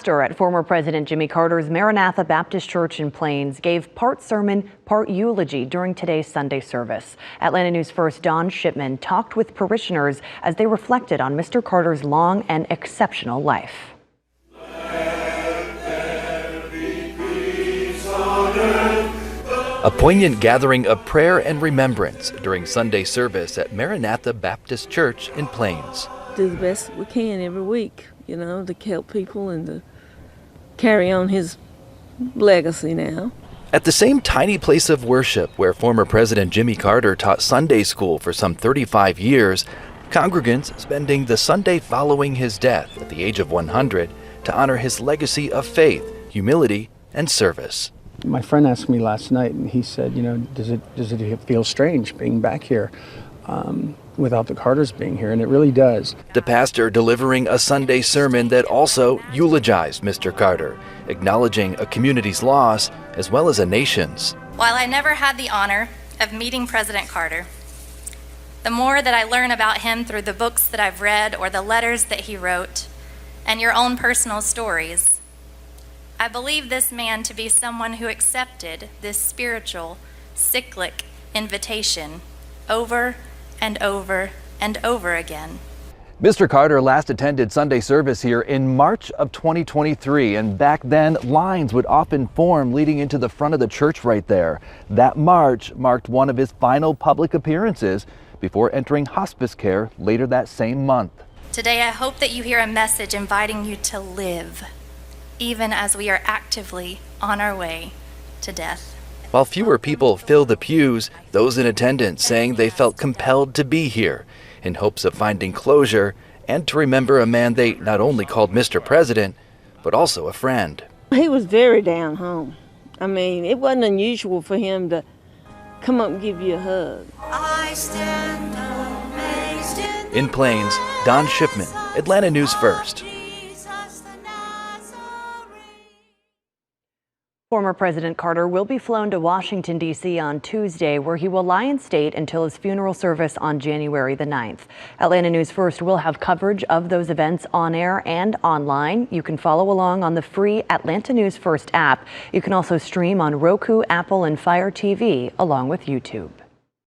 pastor at former President Jimmy Carter's Maranatha Baptist Church in Plains gave part sermon, part eulogy during today's Sunday service. Atlanta News First Don Shipman talked with parishioners as they reflected on Mr. Carter's long and exceptional life. A poignant gathering of prayer and remembrance during Sunday service at Maranatha Baptist Church in Plains. Do the best we can every week, to help people and to carry on his legacy now. At the same tiny place of worship where former President Jimmy Carter taught Sunday school for some 35 years, congregants spending the Sunday following his death at the age of 100 to honor his legacy of faith, humility, and service. My friend asked me last night, and he said, does it feel strange being back here without the Carters being here? And it really does. The pastor delivering a Sunday sermon that also eulogized Mr. Carter, acknowledging a community's loss as well as a nation's. While I never had the honor of meeting President Carter, the more that I learn about him through the books that I've read or the letters that he wrote and your own personal stories, I believe this man to be someone who accepted this spiritual, cyclic invitation over and over and over again. Mr. Carter last attended Sunday service here in March of 2023, and back then lines would often form leading into the front of the church right there. That March marked one of his final public appearances before entering hospice care later that same month. Today I hope that you hear a message inviting you to live, even as we are actively on our way to death. While fewer people fill the pews, those in attendance saying they felt compelled to be here in hopes of finding closure and to remember a man they not only called Mr. President, but also a friend. He was very down home. It wasn't unusual for him to come up and give you a hug. I stand amazed In Plains, Don Shipman, Atlanta News First. Former President Carter will be flown to Washington, D.C. on Tuesday, where he will lie in state until his funeral service on January the 9th. Atlanta News First will have coverage of those events on air and online. You can follow along on the free Atlanta News First app. You can also stream on Roku, Apple, and Fire TV, along with YouTube.